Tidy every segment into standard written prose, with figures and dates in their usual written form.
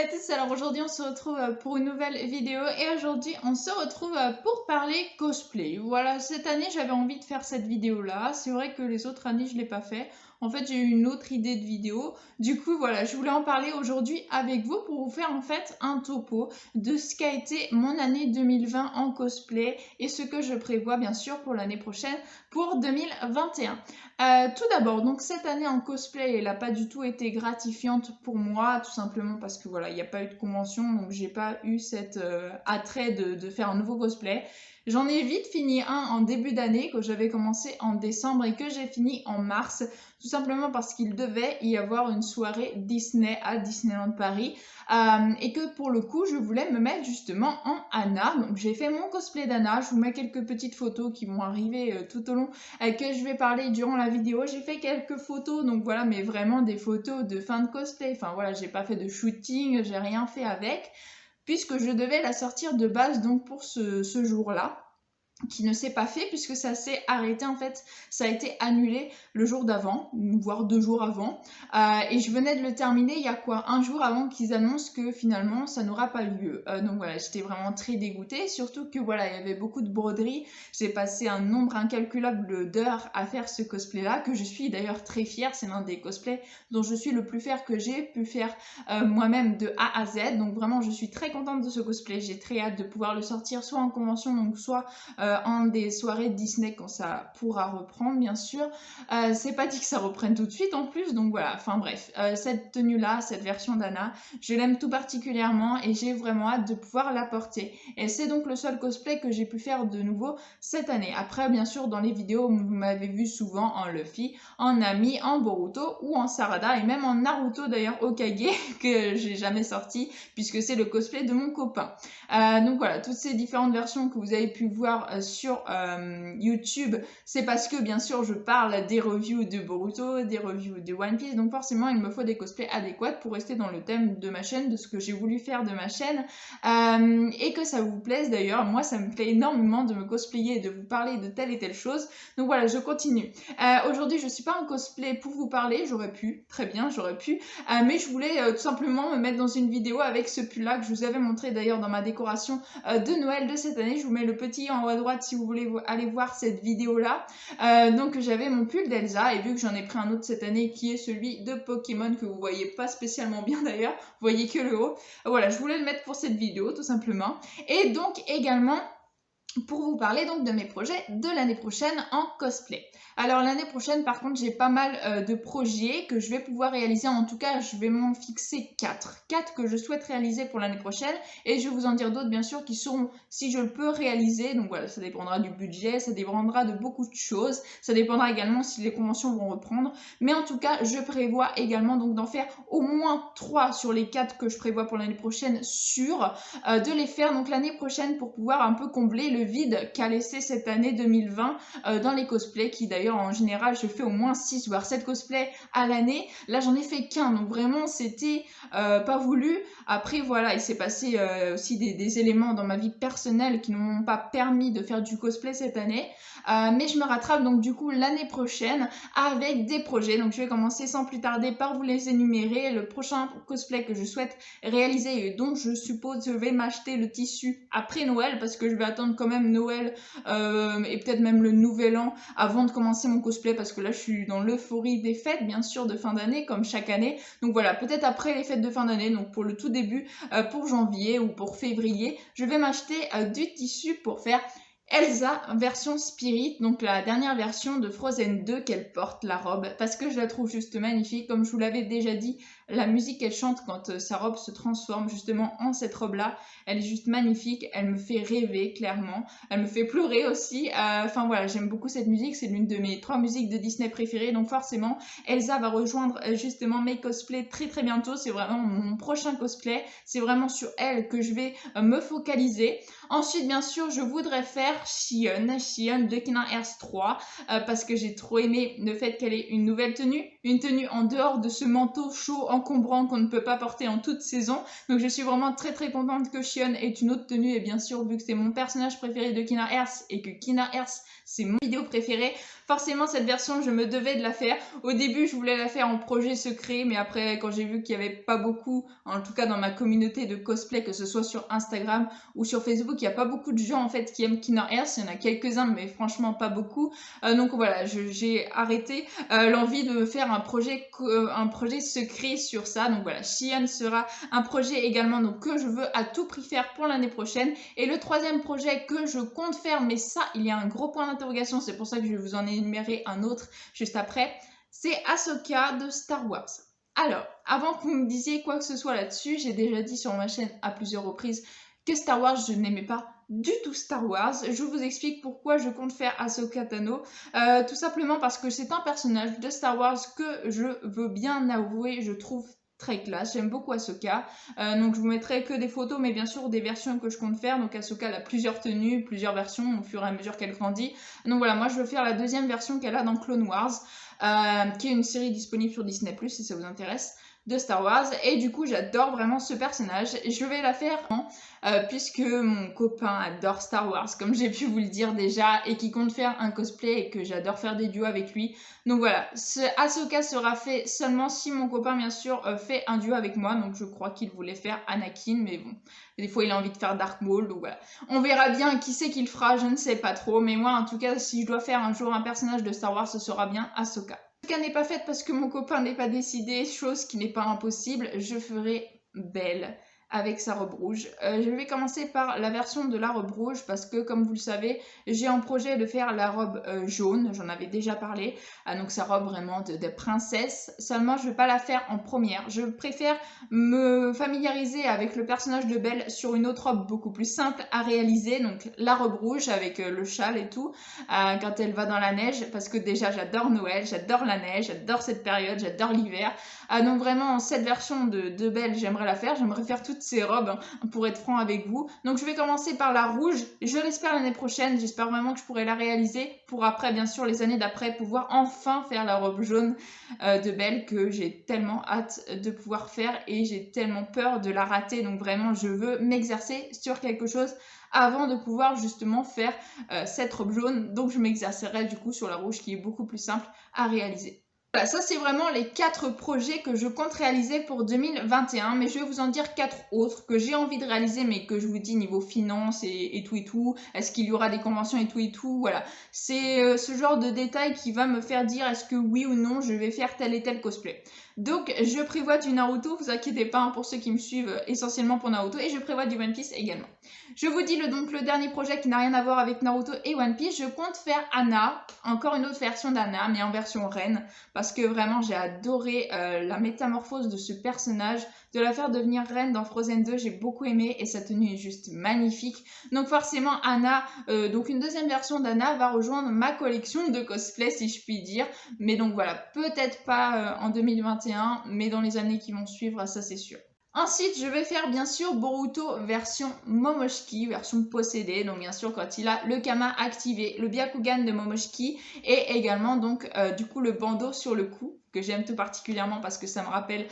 tous, alors aujourd'hui on se retrouve pour une nouvelle vidéo et aujourd'hui on se retrouve pour parler cosplay. Voilà, cette année j'avais envie de faire cette vidéo là, c'est vrai que les autres années je l'ai pas fait. En fait j'ai eu une autre idée de vidéo, du coup voilà, je voulais en parler aujourd'hui avec vous pour vous faire en fait un topo de ce qu'a été mon année 2020 en cosplay et ce que je prévois bien sûr pour l'année prochaine, pour 2021. Tout d'abord, donc cette année en cosplay, elle n'a pas du tout été gratifiante pour moi, tout simplement parce que voilà, il n'y a pas eu de convention, donc j'ai pas eu cet attrait de faire un nouveau cosplay. J'en ai vite fini un en début d'année, que j'avais commencé en décembre et que j'ai fini en mars, tout simplement parce qu'il devait y avoir une soirée Disney à Disneyland Paris, et que pour le coup, je voulais me mettre justement en Anna. Donc j'ai fait mon cosplay d'Anna, je vous mets quelques petites photos qui vont arriver tout au long que je vais parler durant la vidéo. J'ai fait quelques photos, donc voilà, mais vraiment des photos de fin de cosplay. Enfin voilà, j'ai pas fait de shooting, j'ai rien fait avec, puisque je devais la sortir de base donc pour ce jour-là, qui ne s'est pas fait puisque ça s'est arrêté en fait, ça a été annulé le jour d'avant, voire 2 jours avant, et je venais de le terminer il y a quoi, un jour avant qu'ils annoncent que finalement ça n'aura pas lieu. Donc voilà, j'étais vraiment très dégoûtée, surtout que voilà, il y avait beaucoup de broderies, j'ai passé un nombre incalculable d'heures à faire ce cosplay là, que je suis d'ailleurs très fière, c'est l'un des cosplays dont je suis le plus fière que j'ai pu faire moi-même de A à Z, donc vraiment je suis très contente de ce cosplay, j'ai très hâte de pouvoir le sortir soit en convention, donc soit en des soirées Disney quand ça pourra reprendre, bien sûr. C'est pas dit que ça reprenne tout de suite en plus, donc voilà. Enfin bref, cette tenue-là, cette version d'Anna, je l'aime tout particulièrement et j'ai vraiment hâte de pouvoir la porter. Et c'est donc le seul cosplay que j'ai pu faire de nouveau cette année. Après, bien sûr, dans les vidéos, vous m'avez vu souvent en Luffy, en Nami, en Boruto ou en Sarada et même en Naruto d'ailleurs Hokage que j'ai jamais sorti puisque c'est le cosplay de mon copain. Donc voilà, toutes ces différentes versions que vous avez pu voir sur YouTube, c'est parce que bien sûr je parle des reviews de Boruto, des reviews de One Piece, donc forcément il me faut des cosplays adéquats pour rester dans le thème de ma chaîne, de ce que j'ai voulu faire de ma chaîne, et que ça vous plaise d'ailleurs. Moi ça me plaît énormément de me cosplayer et de vous parler de telle et telle chose, donc voilà, je continue. Aujourd'hui je suis pas en cosplay pour vous parler, j'aurais pu, très bien, j'aurais pu, mais je voulais tout simplement me mettre dans une vidéo avec ce pull là que je vous avais montré d'ailleurs dans ma décoration de Noël de cette année. Je vous mets le petit en haut à droite si vous voulez aller voir cette vidéo là. Donc j'avais mon pull d'Elsa et vu que j'en ai pris un autre cette année qui est celui de Pokémon que vous voyez pas spécialement bien d'ailleurs, vous voyez que le haut. Voilà, je voulais le mettre pour cette vidéo tout simplement. Et donc également pour vous parler donc de mes projets de l'année prochaine en cosplay. Alors l'année prochaine par contre j'ai pas mal de projets que je vais pouvoir réaliser, en tout cas je vais m'en fixer 4 que je souhaite réaliser pour l'année prochaine et je vais vous en dire d'autres bien sûr qui seront si je le peux réaliser, donc voilà, ça dépendra du budget, ça dépendra de beaucoup de choses, ça dépendra également si les conventions vont reprendre, mais en tout cas je prévois également donc d'en faire au moins 3 sur les 4 que je prévois pour l'année prochaine, de les faire donc l'année prochaine pour pouvoir un peu combler le vide qu'a laissé cette année 2020 dans les cosplays, qui d'ailleurs en général je fais au moins 6 voire 7 cosplays à l'année. Là j'en ai fait qu'un, donc vraiment c'était pas voulu. Après voilà, il s'est passé aussi des éléments dans ma vie personnelle qui ne m'ont pas permis de faire du cosplay cette année, mais je me rattrape donc du coup l'année prochaine avec des projets. Donc je vais commencer sans plus tarder par vous les énumérer. Le prochain cosplay que je souhaite réaliser et dont je suppose je vais m'acheter le tissu après Noël, parce que je vais attendre quand même Noël et peut-être même le nouvel an avant de commencer mon cosplay, parce que là je suis dans l'euphorie des fêtes bien sûr de fin d'année comme chaque année. Donc voilà, peut-être après les fêtes de fin d'année, donc pour le tout début, pour janvier ou pour février, je vais m'acheter du tissu pour faire Elsa version Spirit, donc la dernière version de Frozen 2 qu'elle porte, la robe, parce que je la trouve juste magnifique. Comme je vous l'avais déjà dit, la musique qu'elle chante quand sa robe se transforme justement en cette robe-là, elle est juste magnifique, elle me fait rêver clairement, elle me fait pleurer aussi. Enfin voilà, j'aime beaucoup cette musique, c'est l'une de mes 3 musiques de Disney préférées, donc forcément Elsa va rejoindre justement mes cosplays très très bientôt. C'est vraiment mon prochain cosplay, c'est vraiment sur elle que je vais me focaliser. Ensuite, bien sûr, je voudrais faire Xion de Kingdom Hearts 3, parce que j'ai trop aimé le fait qu'elle ait une nouvelle tenue, une tenue en dehors de ce manteau chaud encombrant qu'on ne peut pas porter en toute saison. Donc je suis vraiment très très contente que Xion ait une autre tenue, et bien sûr vu que c'est mon personnage préféré de Kingdom Hearts et que Kingdom Hearts c'est mon vidéo préférée, forcément cette version je me devais de la faire. Au début je voulais la faire en projet secret, mais après quand j'ai vu qu'il n'y avait pas beaucoup, en tout cas dans ma communauté de cosplay, que ce soit sur Instagram ou sur Facebook, il n'y a pas beaucoup de gens en fait qui aiment Kingdom Hearts, il y en a quelques-uns mais franchement pas beaucoup. Donc voilà, j'ai arrêté l'envie de faire un projet secret sur ça. Donc voilà, Xion sera un projet également donc, que je veux à tout prix faire pour l'année prochaine. Et le troisième projet que je compte faire, mais ça il y a un gros point d'interrogation, c'est pour ça que je vais vous en énumérer un autre juste après, c'est Ahsoka de Star Wars. Alors, avant que vous me disiez quoi que ce soit là-dessus, j'ai déjà dit sur ma chaîne à plusieurs reprises que Star Wars, je n'aimais pas du tout Star Wars. Je vous explique pourquoi je compte faire Ahsoka Tano. Tout simplement parce que c'est un personnage de Star Wars que je veux bien avouer, je trouve très classe. J'aime beaucoup Ahsoka. Donc je vous mettrai que des photos, mais bien sûr des versions que je compte faire. Donc Ahsoka elle a plusieurs tenues, plusieurs versions au fur et à mesure qu'elle grandit. Donc voilà, moi je veux faire la deuxième version qu'elle a dans Clone Wars, qui est une série disponible sur Disney+, si ça vous intéresse, de Star Wars. Et du coup j'adore vraiment ce personnage. Je vais la faire puisque mon copain adore Star Wars, comme j'ai pu vous le dire déjà, et qui compte faire un cosplay et que j'adore faire des duos avec lui. Donc voilà, ce Ahsoka sera fait seulement si mon copain bien sûr fait un duo avec moi. Donc je crois qu'il voulait faire Anakin, mais bon, des fois il a envie de faire Dark Maul, donc voilà. On verra bien qui c'est qui le fera, je ne sais pas trop, mais moi en tout cas si je dois faire un jour un personnage de Star Wars, ce sera bien Ahsoka. Ahsoka n'est pas faite parce que mon copain n'est pas décidé, chose qui n'est pas impossible, je ferai Belle avec sa robe rouge. Je vais commencer par la version de la robe rouge parce que comme vous le savez, j'ai en projet de faire la robe jaune, j'en avais déjà parlé, donc sa robe vraiment de princesse. Seulement je ne vais pas la faire en première, je préfère me familiariser avec le personnage de Belle sur une autre robe beaucoup plus simple à réaliser, donc la robe rouge avec le châle et tout, quand elle va dans la neige, parce que déjà j'adore Noël, j'adore la neige, j'adore cette période, j'adore l'hiver. Donc vraiment cette version de Belle j'aimerais la faire, j'aimerais faire toutes ces robes hein, pour être franc avec vous. Donc je vais commencer par la rouge, je l'espère l'année prochaine, j'espère vraiment que je pourrai la réaliser pour après bien sûr les années d'après pouvoir enfin faire la robe jaune de Belle que j'ai tellement hâte de pouvoir faire et j'ai tellement peur de la rater. Donc vraiment je veux m'exercer sur quelque chose avant de pouvoir justement faire cette robe jaune. Donc je m'exercerai du coup sur la rouge qui est beaucoup plus simple à réaliser. Voilà, ça c'est vraiment les 4 projets que je compte réaliser pour 2021, mais je vais vous en dire 4 autres que j'ai envie de réaliser, mais que je vous dis niveau finance et tout, est-ce qu'il y aura des conventions et tout, voilà. C'est ce genre de détails qui va me faire dire est-ce que oui ou non je vais faire tel et tel cosplay. Donc je prévois du Naruto, vous inquiétez pas hein, pour ceux qui me suivent essentiellement pour Naruto, et je prévois du One Piece également. Je vous dis donc le dernier projet qui n'a rien à voir avec Naruto et One Piece, je compte faire Anna, encore une autre version d'Anna, mais en version reine, parce que vraiment j'ai adoré la métamorphose de ce personnage, de la faire devenir reine dans Frozen 2, j'ai beaucoup aimé et sa tenue est juste magnifique. Donc forcément Anna, donc une deuxième version d'Anna va rejoindre ma collection de cosplay si je puis dire, mais donc voilà, peut-être pas en 2021, mais dans les années qui vont suivre, ça c'est sûr. Ensuite, je vais faire bien sûr Boruto version Momoshiki, version possédée, donc bien sûr quand il a le Kama activé, le Byakugan de Momoshiki et également donc du coup le bandeau sur le cou que j'aime tout particulièrement parce que ça me rappelle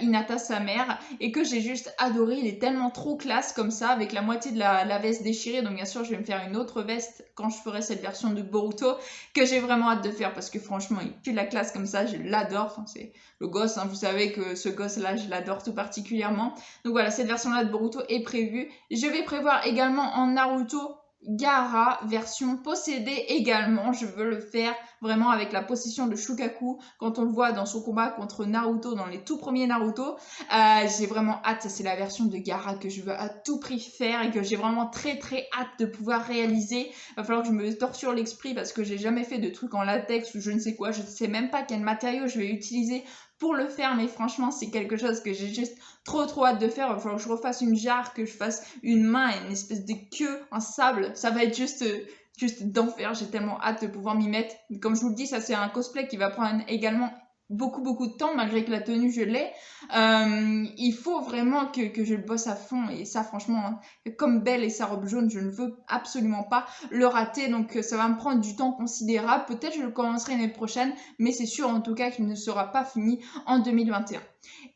Hinata sa mère et que j'ai juste adoré. Il est tellement trop classe comme ça avec la moitié de la veste déchirée, donc bien sûr je vais me faire une autre veste quand je ferai cette version de Boruto que j'ai vraiment hâte de faire parce que franchement il tue la classe comme ça, je l'adore. Enfin, c'est le gosse, hein, vous savez que ce gosse là je l'adore tout particulièrement. Donc voilà, cette version là de Boruto est prévue. Je vais prévoir également en Naruto Gaara version possédée également, je veux le faire vraiment avec la possession de Shukaku quand on le voit dans son combat contre Naruto dans les tout premiers Naruto. J'ai vraiment hâte, ça c'est la version de Gaara que je veux à tout prix faire et que j'ai vraiment très hâte de pouvoir réaliser. Il va falloir que je me torture l'esprit parce que j'ai jamais fait de trucs en latex ou je ne sais quoi, je ne sais même pas quel matériau je vais utiliser pour le faire, mais franchement c'est quelque chose que j'ai juste trop hâte de faire. Il va falloir que je refasse une jarre, que je fasse une main et une espèce de queue, un sable, ça va être juste d'enfer. J'ai tellement hâte de pouvoir m'y mettre. Comme je vous le dis, ça c'est un cosplay qui va prendre également beaucoup de temps malgré que la tenue je l'ai. Il faut vraiment que je le bosse à fond et ça franchement hein, comme Belle et sa robe jaune je ne veux absolument pas le rater, donc ça va me prendre du temps considérable. Peut-être je le commencerai l'année prochaine mais c'est sûr en tout cas qu'il ne sera pas fini en 2021.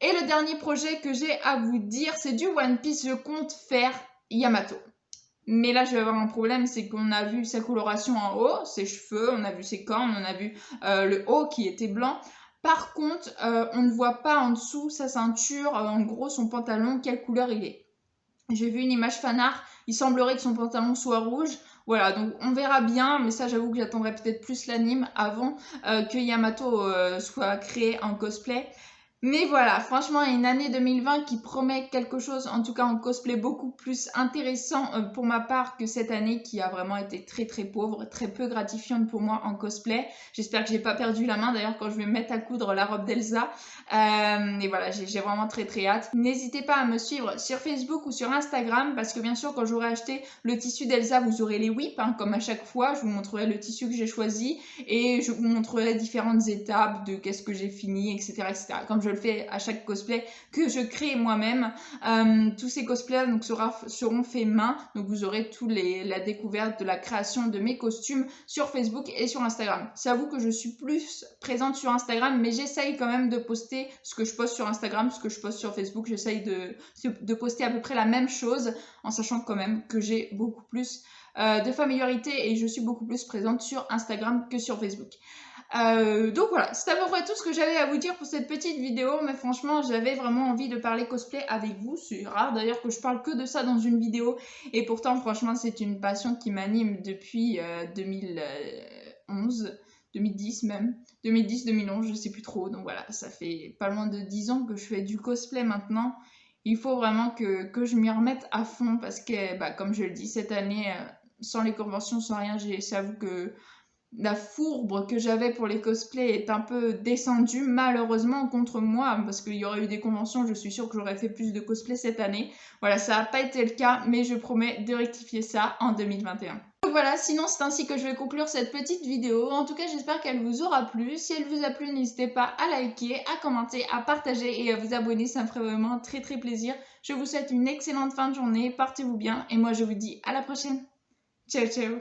Et le dernier projet que j'ai à vous dire, c'est du One Piece. Je compte faire Yamato. Mais là, je vais avoir un problème, c'est qu'on a vu sa coloration en haut, ses cheveux, on a vu ses cornes, on a vu le haut qui était blanc. Par contre, on ne voit pas en dessous sa ceinture, en gros son pantalon, quelle couleur il est. J'ai vu une image fanart, il semblerait que son pantalon soit rouge. Voilà, donc on verra bien, mais ça j'avoue que j'attendrai peut-être plus l'anime avant que Yamato soit créé en cosplay. Mais voilà, franchement, il y a une année 2020 qui promet quelque chose, en tout cas en cosplay, beaucoup plus intéressant pour ma part que cette année qui a vraiment été très très pauvre, très peu gratifiante pour moi en cosplay. J'espère que j'ai pas perdu la main d'ailleurs quand je vais me mettre à coudre la robe d'Elsa. Et voilà, j'ai vraiment très très hâte. N'hésitez pas à me suivre sur Facebook ou sur Instagram parce que bien sûr quand j'aurai acheté le tissu d'Elsa, vous aurez les whips, hein, comme à chaque fois. Je vous montrerai le tissu que j'ai choisi et je vous montrerai différentes étapes de qu'est-ce que j'ai fini, etc. etc. Comme je le fais à chaque cosplay que je crée moi-même. Tous ces cosplays donc, seront faits main, donc vous aurez la découverte de la création de mes costumes sur Facebook et sur Instagram. C'est à vous que je suis plus présente sur Instagram, mais j'essaye quand même de poster ce que je poste sur Instagram, ce que je poste sur Facebook. J'essaye de poster à peu près la même chose, en sachant quand même que j'ai beaucoup plus de familiarité et je suis beaucoup plus présente sur Instagram que sur Facebook. Donc voilà, c'est à peu près tout ce que j'avais à vous dire pour cette petite vidéo, mais franchement j'avais vraiment envie de parler cosplay avec vous. C'est rare d'ailleurs que je parle que de ça dans une vidéo, et pourtant franchement c'est une passion qui m'anime depuis 2011, 2010 même, 2010-2011 je sais plus trop, donc voilà, ça fait pas loin de 10 ans que je fais du cosplay maintenant. Il faut vraiment que je m'y remette à fond parce que bah, comme je le dis, cette année sans les conventions, sans rien, j'avoue que la fourbe que j'avais pour les cosplays est un peu descendue malheureusement contre moi parce qu'il y aurait eu des conventions, je suis sûre que j'aurais fait plus de cosplay cette année. Voilà, ça n'a pas été le cas, mais je promets de rectifier ça en 2021. Donc voilà, sinon c'est ainsi que je vais conclure cette petite vidéo. En tout cas, j'espère qu'elle vous aura plu. Si elle vous a plu, n'hésitez pas à liker, à commenter, à partager et à vous abonner. Ça me ferait vraiment très très plaisir. Je vous souhaite une excellente fin de journée. Portez-vous bien et moi je vous dis à la prochaine. Ciao ciao.